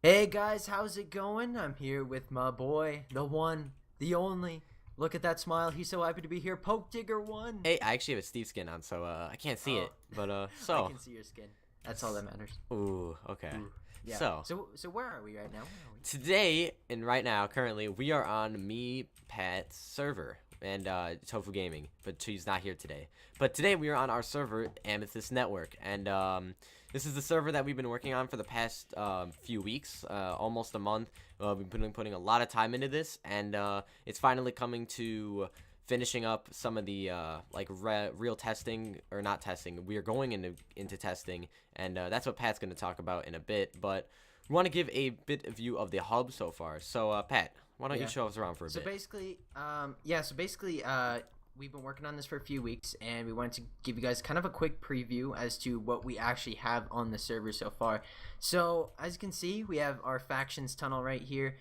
Hey guys, how's it going? I'm here with my boy, the one, the only. Look at that smile. He's so happy to be here. Poke Digger one. Hey, I actually have a Steve skin on, so I can't see Oh, it. But I so, can see your skin. That's all that matters. ooh, okay. Ooh. Yeah. So So where are we right now? Where are we? today and right now, currently, we are on me Pat's server and Tofu Gaming, but she's not here today. But today we are on our server, Amethyst Network, and this is the server that we've been working on for the past few weeks, almost a month. We've been putting a lot of time into this, and it's finally coming to finishing up some of the real testing, or not testing. We are going into testing, and that's what Pat's going to talk about in a bit. But we want to give a bit of view of the hub so far. So Pat, why don't you Yeah. show us around for a So bit? basically, we've been working on this for a few weeks, and we wanted to give you guys kind of a quick preview as to what we actually have on the server so far. So as you can see, we have our factions tunnel right here,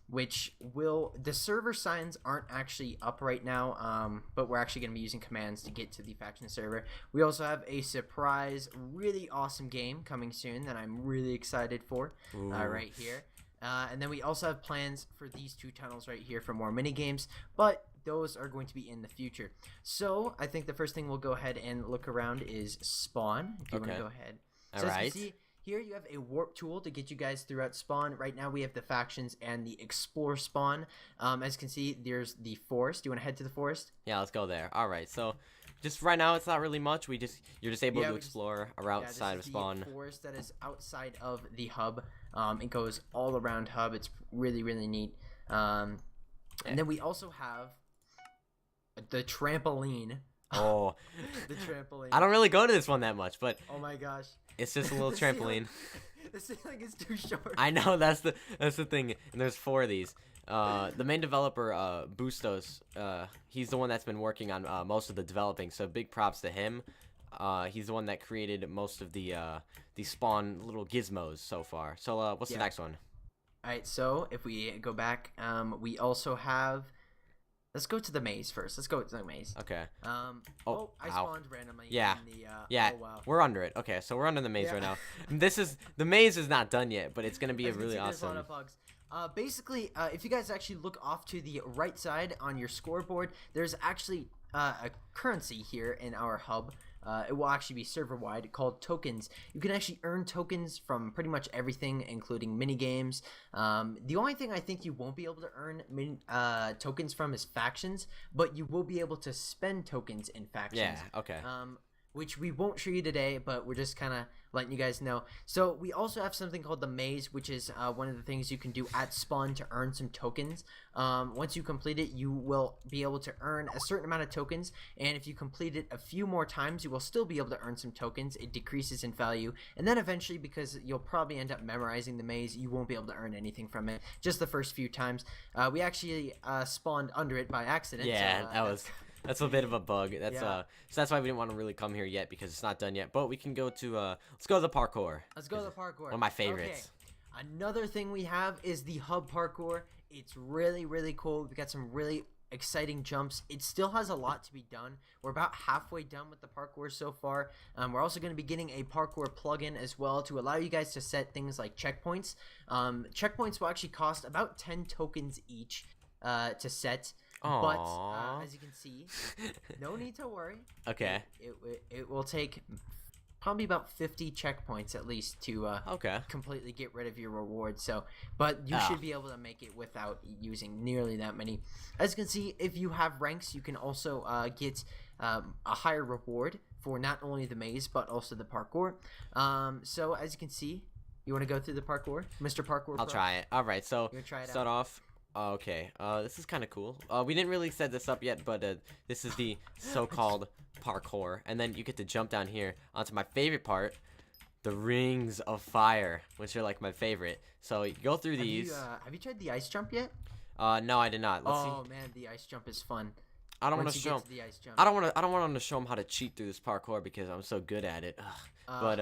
which will the server signs aren't actually up right now, but we're actually going to be using commands to get to the faction server. We also have a surprise, really awesome game coming soon that I'm really excited for, right here. And then we also have plans for these two tunnels right here for more mini games, but those are going to be in the future. So I think the first thing we'll go ahead and look around is spawn. If you want to Okay. go ahead. All So as you right. can see, here you have a warp tool to get you guys throughout spawn. Right now we have the factions and the explore spawn. As you can see, there's the forest. Do you want to head to the forest? Yeah, let's go there. All right. So just right now, it's not really much. You're just able Yeah, to we just- explore Yeah, outside of this is spawn. the forest that is outside of the hub. It goes all around hub. It's really, really neat. And then we also have the trampoline. Oh, The trampoline. I don't really go to this one that much, but Oh my gosh. it's just a little The ceiling- trampoline. The ceiling is too short. I know that's the thing, and there's 4 of these. The main developer, Bustos, he's the one that's been working on most of the developing. So big props to him. He's the one that created most of the spawn little gizmos so far. So what's the Yeah. next one? All right, so if we go back, we also have. Let's go to the maze first. Let's go to the maze. Okay. Oh, I ow. spawned randomly. Yeah. In the, Yeah, Oh wow. we're under it. Okay, so we're under the maze Yeah. right now. The maze is not done yet, but it's gonna be As a you can really see, there's a lot awesome. of bugs. Basically, if you guys actually look off to the right side on your scoreboard, there's actually a currency here in our hub. It will actually be server-wide called tokens. You can actually earn tokens from pretty much everything, including mini games. The only thing I think you won't be able to earn tokens from is factions, but you will be able to spend tokens in factions. Yeah. Okay. Which we won't show you today, but we're just kind of letting you guys know. So we also have something called the maze, which is one of the things you can do at spawn to earn some tokens. Once you complete it, you will be able to earn a certain amount of tokens, and if you complete it a few more times, you will still be able to earn some tokens. It decreases in value, and then eventually, because you'll probably end up memorizing the maze, you won't be able to earn anything from it just the first few times. We actually spawned under it by accident. Yeah, so, that's a bit of a bug. That's Yeah. so that's why we didn't want to really come here yet, because it's not done yet. But we can go to let's go to the parkour. Let's go to the parkour. One of my favorites. Okay. Another thing we have is the hub parkour. It's really, really cool. We got some really exciting jumps. It still has a lot to be done. We're about halfway done with the parkour so far. We're also going to be getting a parkour plugin as well to allow you guys to set things like checkpoints. Checkpoints will actually cost about 10 tokens each to set. But Aww. as you can see, no need to worry. Okay. It will take probably about 50 checkpoints at least to Okay. completely get rid of your reward. So, but you Ah. should be able to make it without using nearly that many. As you can see, if you have ranks, you can also get a higher reward for not only the maze but also the parkour. So as you can see, you want to go through the parkour, Mr. Parkour? I'll Pro? try it. All right. So You wanna try it start out? off. Okay. This is kind of cool. We didn't really set this up yet, but this is the so-called parkour, and then you get to jump down here onto my favorite part, the rings of fire, which are like my favorite. So you go through these. Have you tried the ice jump yet? No, I did not. Let's Oh see. man, the ice jump is fun. I don't want Once to you show. get to the ice jump. I don't want them to show them how to cheat through this parkour because I'm so good at it. Ugh. But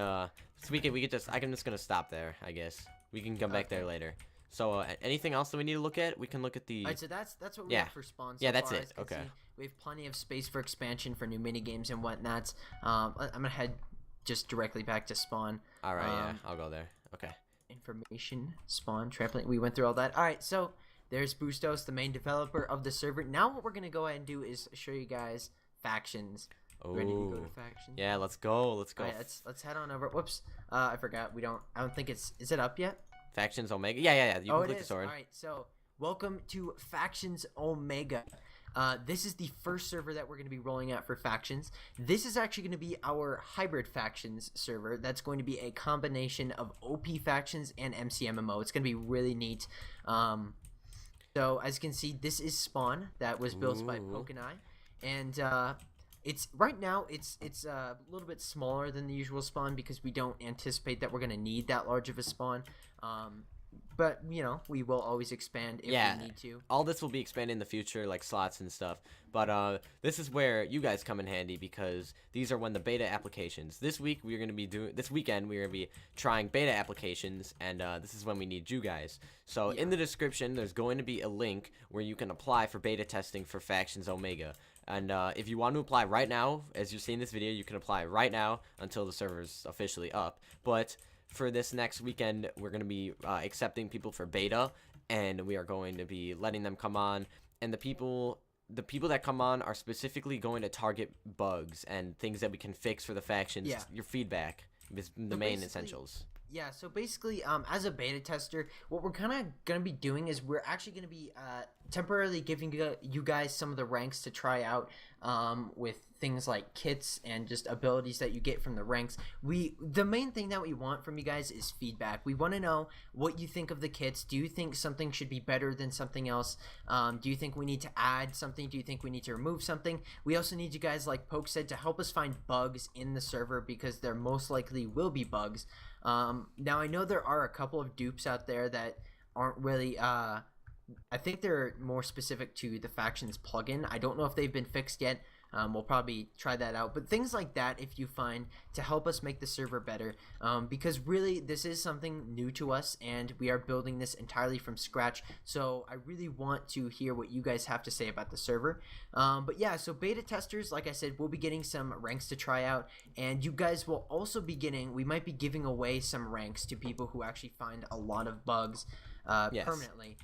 so we could just I'm just gonna stop there. I guess we can come back there Okay. later. So anything else that we need to look at? We can look at the. Alright, so that's what we Yeah. have for spawn. So Yeah, that's far, it. as you can Okay. see. We have plenty of space for expansion for new mini games and whatnot. I'm gonna head just directly back to spawn. All right, yeah, Um, I'll go there. Okay. information, spawn, trampoline. We went through all that. All right, so there's Bustos, the main developer of the server. Now what we're gonna go ahead and do is show you guys factions. Ready to go to factions? Yeah, let's go. Let's go. All right, let's head on over. Whoops, I forgot. I don't think it's. Is it up yet? Factions Omega. Yeah. You can click the sword. All right, so welcome to Factions Omega. This is the first server that we're going to be rolling out for factions. This is actually going to be our hybrid factions server. That's going to be a combination of OP factions and MCMMO. It's going to be really neat. So as you can see, this is Spawn that was built by Pokenai, and it's right now it's a little bit smaller than the usual Spawn because we don't anticipate that we're going to need that large of a Spawn. But you know, we will always expand if we need to. All this will be expanded in the future, like slots and stuff. But this is where you guys come in handy because these are when the beta applications. This weekend we are going to be trying beta applications, and this is when we need you guys. So in the description, there's going to be a link where you can apply for beta testing for Factions Omega. And if you want to apply right now, as you're seeing this video, you can apply right now until the server's officially up. But for this next weekend, we're going to be accepting people for beta, and we are going to be letting them come on. And the people that come on are specifically going to target bugs and things that we can fix for the factions. Yeah. Your feedback is the main essentials. Yeah, so basically, as a beta tester, what we're kind of going to be doing is we're actually going to be temporarily giving you guys some of the ranks to try out with things like kits and just abilities that you get from the ranks. The main thing that we want from you guys is feedback. We want to know what you think of the kits. Do you think something should be better than something else? Do you think we need to add something? Do you think we need to remove something? We also need you guys, like Poke said, to help us find bugs in the server because there most likely will be bugs. Now I know there are a couple of dupes out there that aren't really I think they're more specific to the factions plugin. I don't know if they've been fixed yet. We'll probably try that out, but things like that if you find to help us make the server better, because really this is something new to us and we are building this entirely from scratch, so I really want to hear what you guys have to say about the server. But yeah, so beta testers, like I said, we'll be getting some ranks to try out, and you guys will also be we might be giving away some ranks to people who actually find a lot of bugs permanently.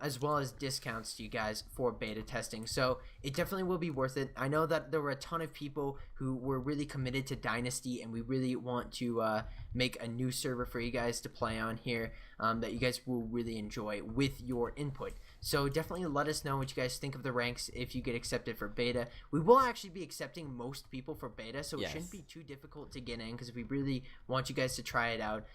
As well as discounts to you guys for beta testing. So it definitely will be worth it. I know that there were a ton of people who were really committed to Dynasty, and we really want to make a new server for you guys to play on here that you guys will really enjoy with your input. So definitely let us know what you guys think of the ranks if you get accepted for beta. We will actually be accepting most people for beta, so it shouldn't be too difficult to get in because we really want you guys to try it out.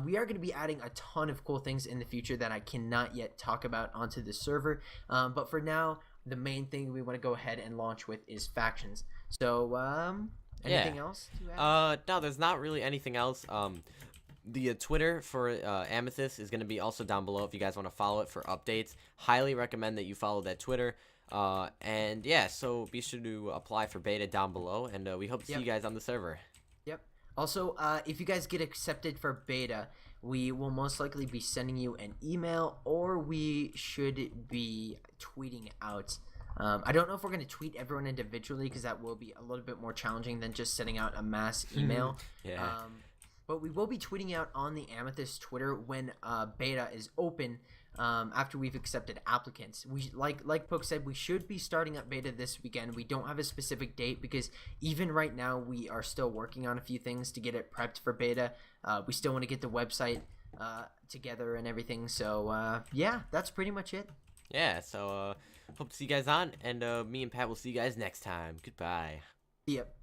We are going to be adding a ton of cool things in the future that I cannot yet talk about onto the server, but for now the main thing we want to go ahead and launch with is factions. So anything else to add? No, there's not really anything else. The Twitter for Amethyst is going to be also down below if you guys want to follow it for updates. Highly recommend that you follow that Twitter. And yeah, so be sure to apply for beta down below, and we hope to see you guys on the server. Yep. Also, if you guys get accepted for beta, we will most likely be sending you an email, or we should be tweeting out. I don't know if we're going to tweet everyone individually because that will be a little bit more challenging than just sending out a mass email. But we will be tweeting out on the Amethyst Twitter when beta is open after we've accepted applicants. We like Poke said, we should be starting up beta this weekend. We don't have a specific date because even right now we are still working on a few things to get it prepped for beta. We still want to get the website together and everything. So yeah, that's pretty much it. Yeah, so hope to see you guys on, and me and Pat will see you guys next time. Goodbye. Yep.